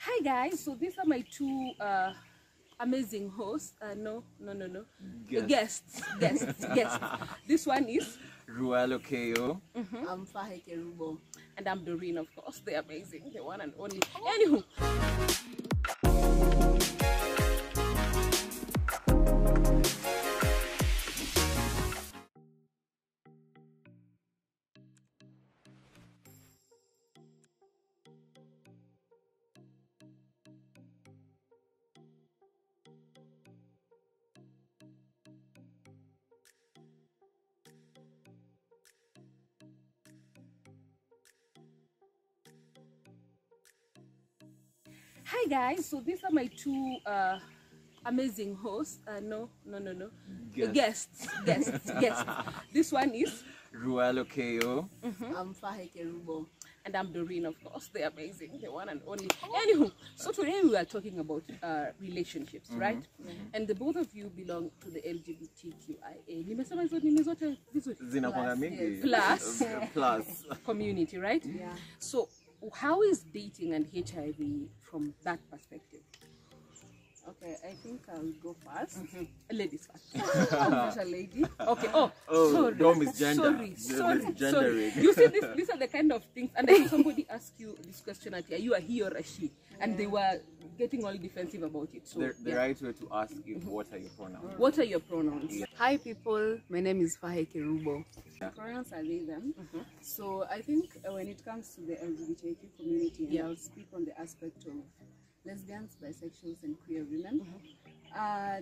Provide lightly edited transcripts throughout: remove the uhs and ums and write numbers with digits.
Hi guys, so these are my two amazing hosts. No. Guests. This one is LGBTQIA. I'm Faheke Rubo. And I'm Doreen, of course. They're amazing, the one and only. Anywho. Hi guys, so these are my two amazing hosts. No. Guests. This one is LGBTQIA. I'm Faheke Rubo. and I'm Doreen, of course. They're amazing, the one and only. Anywho, so today we are talking about relationships, right? And the both of you belong to the LGBTQIA. Nimesema hizo nini zote vizuri? Zinakuanga mingi. Plus community, right? Yeah. So how is dating and HIV from that perspective? Okay, I think I'll go first. Ladies first. I'm not a lady. Okay. Sorry. Don't misgender. Sorry. You see, these are the kind of things. And then somebody asked you this question at are you a he or a she? And they were getting all defensive about it. So the right way to ask is what are your pronouns? What are your pronouns? Yeah. Hi people, my name is Faheke Rubo. Pronouns are they them. So I think when it comes to the LGBTQ community, and I'll speak on the aspect of lesbians, bisexuals and queer women,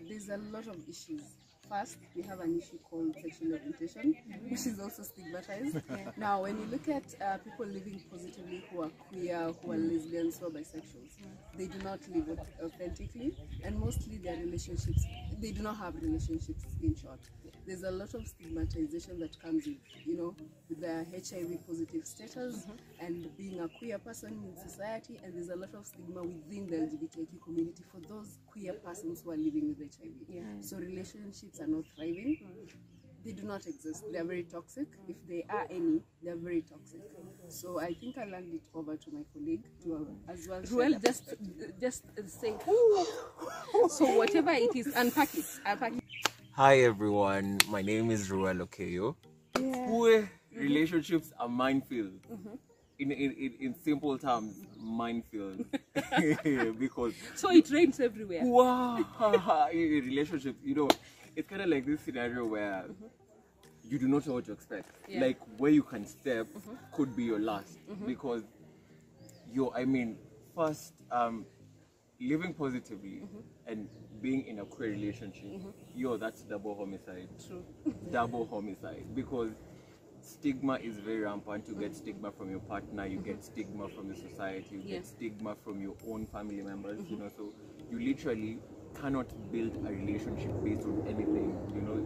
there's a lot of issues. First, we have an issue called sexual orientation, which is also stigmatized. Now, when you look at people living positively who are queer, who are lesbians, who are bisexuals, they do not live authentically, and mostly their relationships, they do not have relationships, in short. There's a lot of stigmatization that comes with, with the HIV positive status and being a queer person in society, and there's a lot of stigma within the LGBTQ community for those queer persons who are living with HIV. So relationships are not thriving. They do not exist. They are very toxic. If they are any, they are very toxic. So I think I'll hand it over to my colleague to as well. Well, just say, so whatever it is, unpack it. Hi everyone, my name is LGBTQIA. Relationships are minefield. In simple terms, minefield. Because so it rains everywhere. Wow, relationships, it's kind of like this scenario where you do not know what to expect. Like where you can step could be your last, because first, living positively and being in a queer relationship, that's double homicide. True. Double homicide, because stigma is very rampant. You get stigma from your partner, you get stigma from the society, you get stigma from your own family members, so you literally cannot build a relationship based on anything,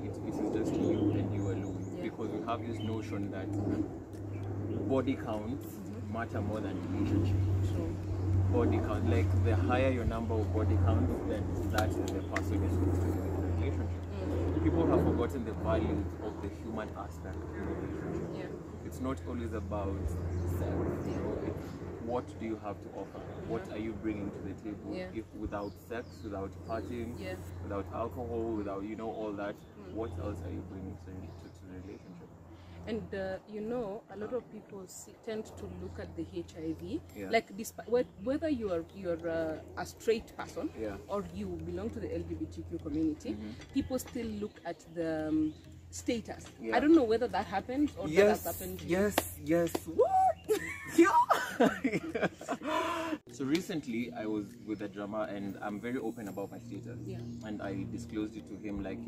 it is just you and you alone, because we have this notion that body counts matter more than relationship. True. Body count, like the higher your number of body counts, then that is the person you're supposed to be in a relationship. People have forgotten the value of the human aspect of the relationship. It's not always about sex, it's what do you have to offer? What are you bringing to the table? If without sex, without partying, without alcohol, without all that, what else are you bringing to the relationship? And a lot of people tend to look at the HIV like this, whether you're a straight person or you belong to the LGBTQ community, people still look at the status. I don't know whether that happened or that has happened. Yes. What? So recently I was with a drummer and I'm very open about my status, and I disclosed it to him, like,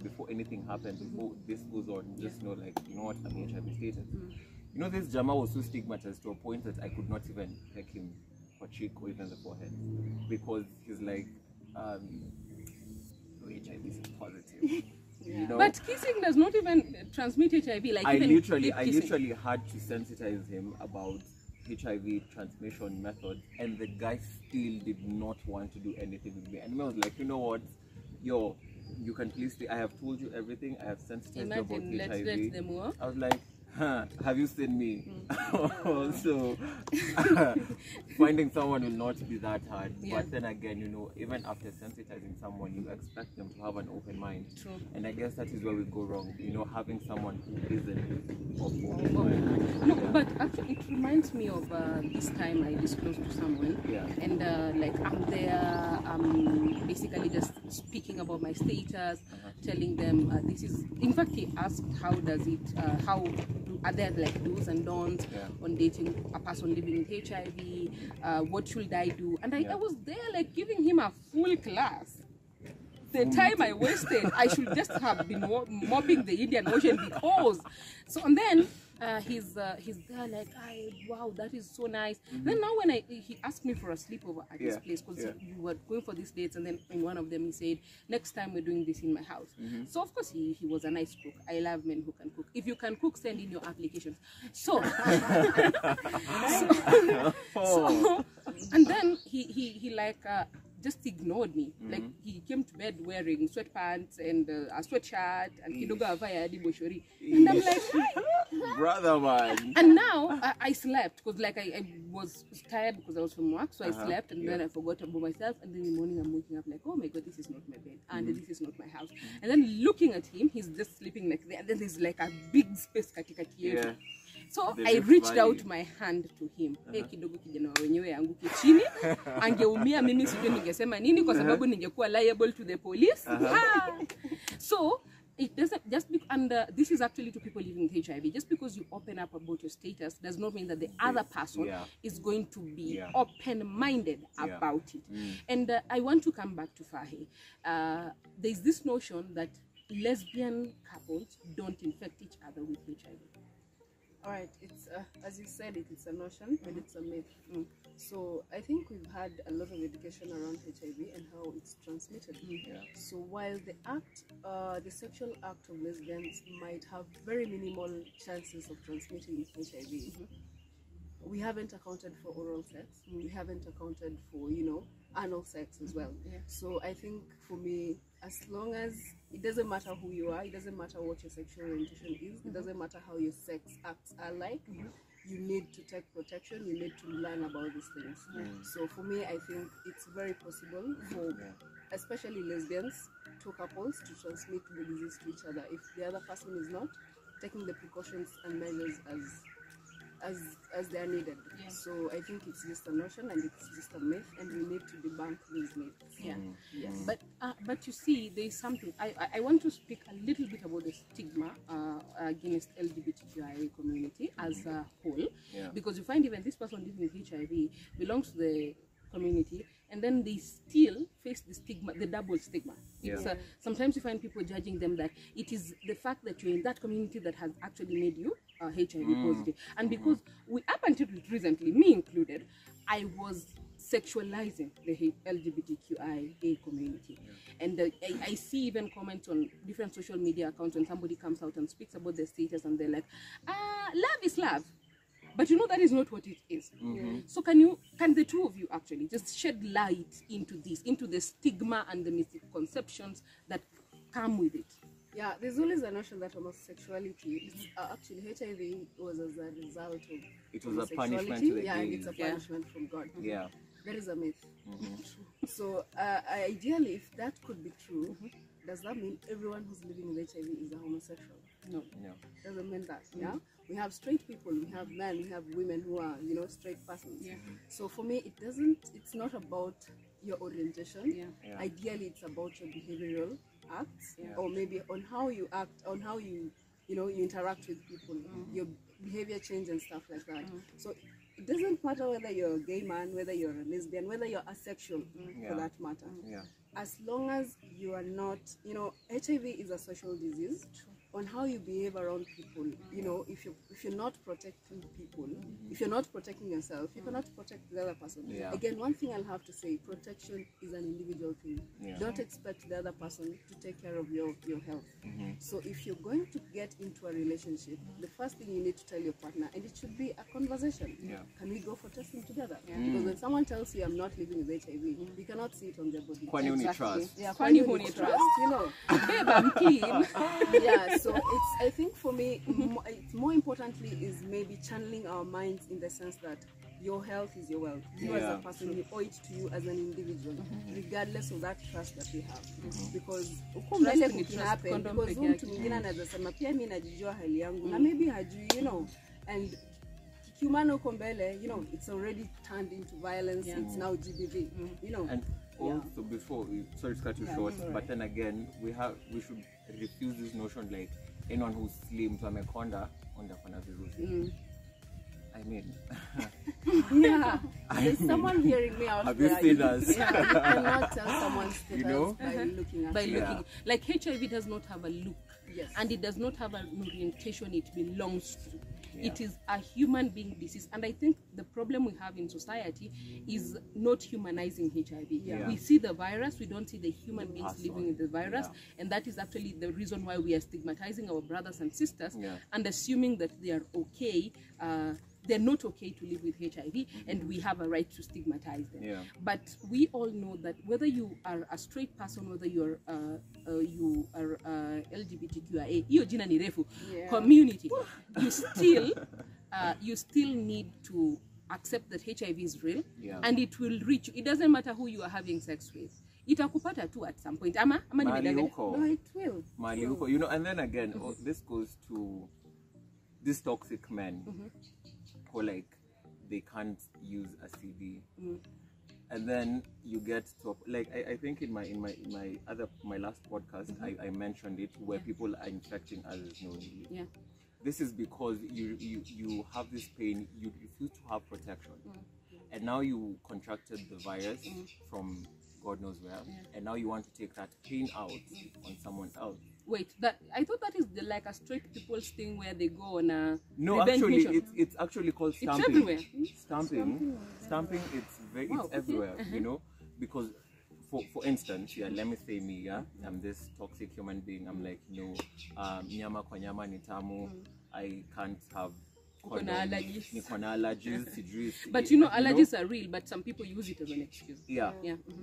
before anything happens, before this goes on, just know, like, I'm HIV status. This drummer was so stigmatized to a point that I could not even peck him for cheek or even the forehead, because he's like, HIV is positive. But kissing does not even transmit HIV. Like I literally had to sensitize him about HIV transmission methods, and the guy still did not want to do anything with me. And I was like, you know what, you can please stay. I have told you everything. I have sensitized you about HIV. Let them work. I was like, Have you seen me? So finding someone will not be that hard. But then again, you know, even after sensitizing someone, you expect them to have an open mind. True. And I guess that is where we go wrong. You know, having someone who isn't of open mind. No, but actually, it reminds me of this time I disclosed to someone. Yeah. And like I'm there, basically just speaking about my status, telling them this is. In fact, he asked how does it, are there like do's and don'ts on dating a person living with HIV? What should I do? And I was there like giving him a full class. The time I wasted, I should just have been mopping the Indian Ocean because. So and then he's there like, wow, that is so nice. Then now when he asked me for a sleepover at his place because we were going for these dates, and then in one of them he said, next time we're doing this in my house. So of course he was a nice cook. I love men who can cook. If you can cook, send in your applications. So, and then he like just ignored me. Like he came to bed wearing sweatpants and a sweatshirt and kidogo avaya hadi boshori. And I'm like, hi. Brother man. And now I slept because like I was tired because I was from work, so I slept and then I forgot about myself, and then in the morning I'm waking up like, oh my god, this is not my bed and this is not my house. And then looking at him, he's just sleeping like there, and then there's like a big space katikati yetu. So I reached out my hand to him. Hey, kidogo kijana wenyewe anguke chini. Angeumia mimi sijui ningesema nini kwa sababu ningekuwa liable to the police. So it doesn't just be, and this is actually to people living with HIV. Just because you open up about your status does not mean that the other person is going to be open-minded about it. And I want to come back to Fahe. There's this notion that lesbian couples don't infect each other with HIV. All right, it's as you said, it's a notion, but it's a myth. So I think we've had a lot of education around HIV and how it's transmitted. So while the sexual act of lesbians might have very minimal chances of transmitting HIV, we haven't accounted for oral sex. We haven't accounted for, you know, anal sex as well. So I think for me, as long as it doesn't matter who you are, it doesn't matter what your sexual orientation is, it doesn't matter how your sex acts are like, you need to take protection, you need to learn about these things. So for me, I think it's very possible for especially lesbians, two couples, to transmit the disease to each other if the other person is not taking the precautions and measures as they are needed. So I think it's just a notion and it's just a myth, and we need to debunk these myths. But you see, there is something I want to speak a little bit about the stigma against LGBTQIA community as a whole, because you find even this person living with HIV belongs to the community, and then they still face the stigma, the double stigma. Sometimes you find people judging them that it is the fact that you're in that community that has actually made you HIV positive. And because up until recently, me included, I was sexualizing the LGBTQIA community. And I see even comments on different social media accounts when somebody comes out and speaks about their status, and they're like, love is love. But you know that is not what it is. So can the two of you actually just shed light into this, into the stigma and the misconceptions that come with it? Yeah, there's always a notion that homosexuality is actually HIV was as a result of it was a punishment to the and it's a punishment from God. That is a myth. So ideally, if that could be true, does that mean everyone who's living with HIV is a homosexual? No. Doesn't mean that. We have straight people, we have men, we have women who are, you know, straight persons. So for me, it's not about your orientation. Ideally, it's about your behavioral acts, or maybe on how you act, on how you interact with people, your behavior change and stuff like that. So it doesn't matter whether you're a gay man, whether you're a lesbian, whether you're asexual, for that matter. As long as you are not, you know, HIV is a social disease. On how you behave around people, you know, if you're not protecting people, if you're not protecting yourself, you cannot protect the other person. Again, one thing I'll have to say, protection is an individual thing. Don't expect the other person to take care of your health. So if you're going to get into a relationship, the first thing you need to tell your partner, and it should be a conversation. Can we go for testing together? Because when someone tells you I'm not living with HIV, you cannot see it on their body. Kwani trust. Kwani trust, you know. Babe, I'm clean. So I think for me, more importantly is maybe channeling our minds in the sense that your health is your wealth. You as a person, you owe it to you as an individual, regardless of that trust that we have. Because mtu mwingine anaweza sema pia mimi najijua hali yangu na maybe hajui, you know, and kiumano uko mbele, you know, it's already turned into violence. It's now GBV, you know. And also before, sorry to cut you short, but then again, we should refuse this notion like anyone who's slim to amekonda onda kona virusi. I mean, there's someone hearing me out there. Have you seen us? You cannot tell someone's status, you know, by looking at looking. Like HIV does not have a look, and it does not have an orientation it belongs to. It is a human being disease, and I think the problem we have in society is not humanizing HIV. We see the virus, we don't see the human beings living in the virus, and that is actually the reason why we are stigmatizing our brothers and sisters and assuming that they are okay. They're not okay to live with HIV, and we have a right to stigmatize them. But we all know that whether you are a straight person, whether you are LGBTQIA, hiyo jina ni refu, community, you still need to accept that HIV is real, and it will reach you. It doesn't matter who you are having sex with. Itakupata tu at some point. Ama no, it will. You know, and then again, this goes to these toxic men who like they can't use a CD, and then you get to like I think in my last podcast I mentioned it where people are infecting others knowingly. This is because you have this pain, you refuse to have protection, and now you contracted the virus from God knows where, and now you want to take that pain out on someone else. Wait, I thought that is like a straight people's thing where they go on a actually it's actually called stamping. It's everywhere. Stamping. It's everywhere. You know, because for instance, let me say me, I'm this toxic human being. I'm like, nyama kwa nyama ni tamu. I can't have allergies. But you know, allergies are real, but some people use it as an excuse.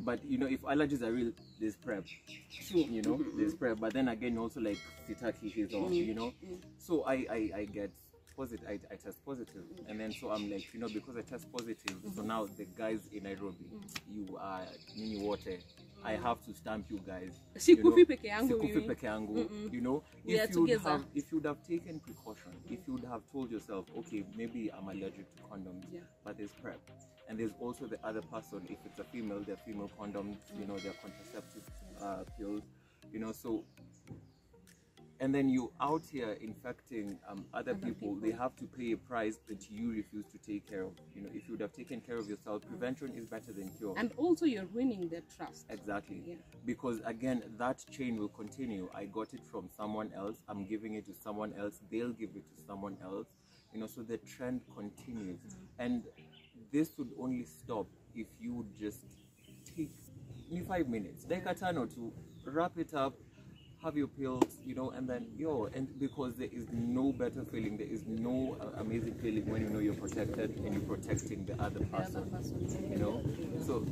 But you know, if allergies are real, there's PrEP. You know, there's PrEP. But then again, also like sitaki is off. You know, so I get positive. I test positive, and then so I'm like, you know, because I test positive, so now the guys in Nairobi, you are mini water. I have to stamp you guys. Sikufi peke yangu. You know, if you would have taken precaution, if you would have told yourself, okay, maybe I'm allergic to condoms, but there's PrEP, and there's also the other person. If it's a female, they're female condoms. You know, they're contraceptive pills. You know, so. And then you out here infecting other people, they have to pay a price that you refuse to take care of. You know, if you would have taken care of yourself, prevention is better than cure. And also you're winning their trust. Exactly. Because again, that chain will continue. I got it from someone else, I'm giving it to someone else, they'll give it to someone else. You know, so the trend continues. And this would only stop if you would just take 5 minutes, take a turn or two, wrap it up, have your pills, you know, and then and because there is no better feeling, there is no amazing feeling when you know you're protected and you're protecting the other person, you know. So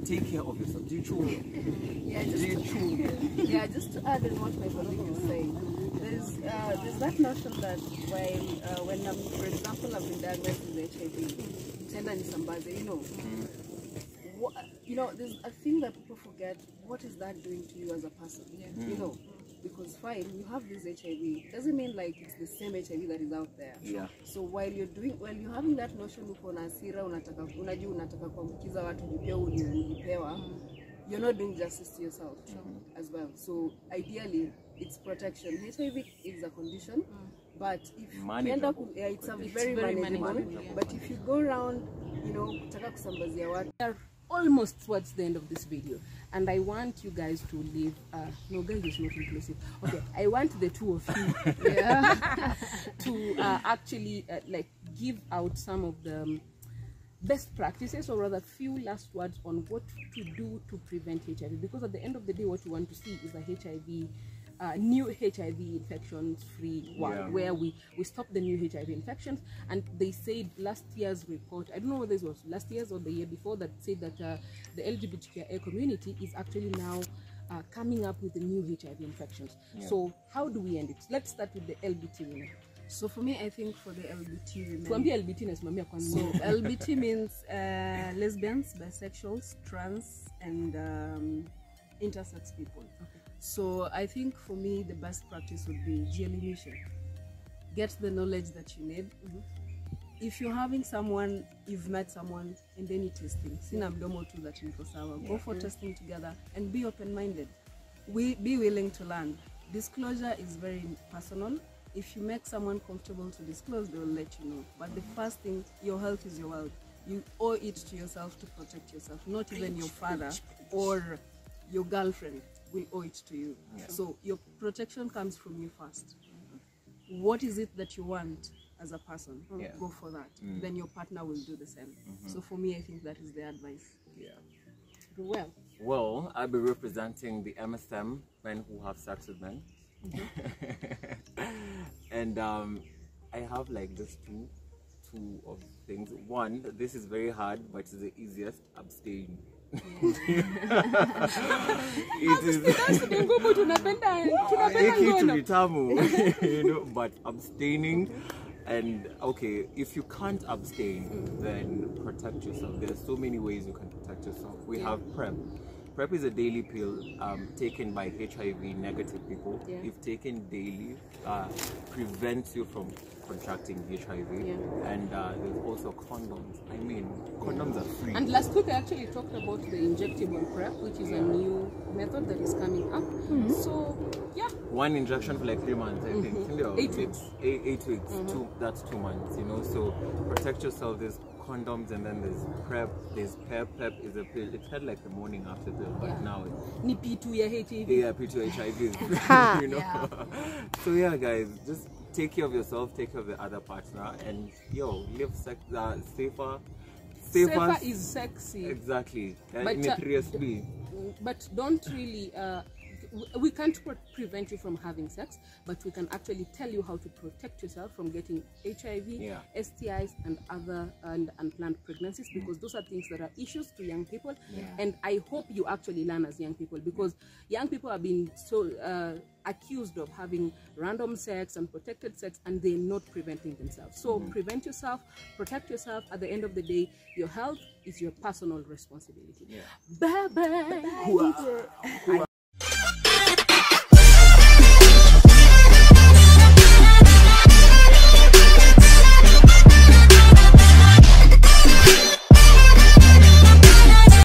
take care of yourself. Just to add on what my colleague is saying, there's that notion that when for example I've been diagnosed with HIV, tender nisambaze, you know, there's a thing that people forget. What is that doing to you as a person? You know, because fine, you have this HIV, doesn't mean like it's the same HIV that is out there. So while you're having that notion uko na hasira, unataka kuambukiza watu pia ulipewa, you're not doing justice to yourself as well. So ideally, it's protection. HIV is a condition, but if you end up, it's very manageable. But if you go around, you know, kutaka kusambazia watu. Almost towards the end of this video, and I want you guys to leave no, guys is not inclusive. Okay, I want the two of you to actually like give out some of the best practices, or rather few last words on what to do to prevent HIV, because at the end of the day what you want to see is a HIV new HIV infections free world, where we stop the new HIV infections. And they said last year's report, I don't know whether this was last year's or the year before, that said that the LGBTQIA community is actually now coming up with the new HIV infections. So how do we end it? Let's start with the LBT women. So for me, I think for the LBT women, so LBT means lesbians, bisexuals, trans, and intersex people. Okay. So I think for me, the best practice would be genuination. Get the knowledge that you need. If you're having someone, you've met someone, and then you testing. Go for testing together and be open-minded. Be willing to learn. Disclosure is very personal. If you make someone comfortable to disclose, they will let you know. But the first thing, your health is your wealth. You owe it to yourself to protect yourself. Not even your father or your girlfriend will owe it to you. So your protection comes from you first. What is it that you want as a person? Go for that. Then your partner will do the same. So for me, I think that is the advice. Well, I'll be representing the MSM, men who have sex with men. And I have like just two of things. One, this is very hard, but it's the easiest: abstain. It is you know, but abstaining. And okay, if you can't abstain, then protect yourself. There's so many ways you can protect yourself. We have PrEP. PrEP is a daily pill taken by HIV negative people. If taken daily, prevents you from contracting HIV. And there's also condoms. I mean, condoms are free. And last week I actually talked about the injectable PrEP, which is a new method that is coming up. So yeah, one injection for like 3 months, I think. 8 weeks. 8 weeks. That's 2 months. You know, so protect yourself. There's condoms, and then there's PrEP. There's PEP. PEP is a pill. It had like the morning after pill, but now it's P2 HIV. Yeah, P2 HIV. You know. So yeah, guys, just take care of yourself, take care of the other partner, and live safer. Safer is sexy. Exactly. But, but don't really. We can't prevent you from having sex, but we can actually tell you how to protect yourself from getting HIV, STIs, and other unplanned pregnancies, because those are things that are issues to young people. And I hope you actually learn as young people, because young people are being so accused of having random sex and protected sex, and they're not preventing themselves. So prevent yourself, protect yourself. At the end of the day, your health is your personal responsibility. Bye bye.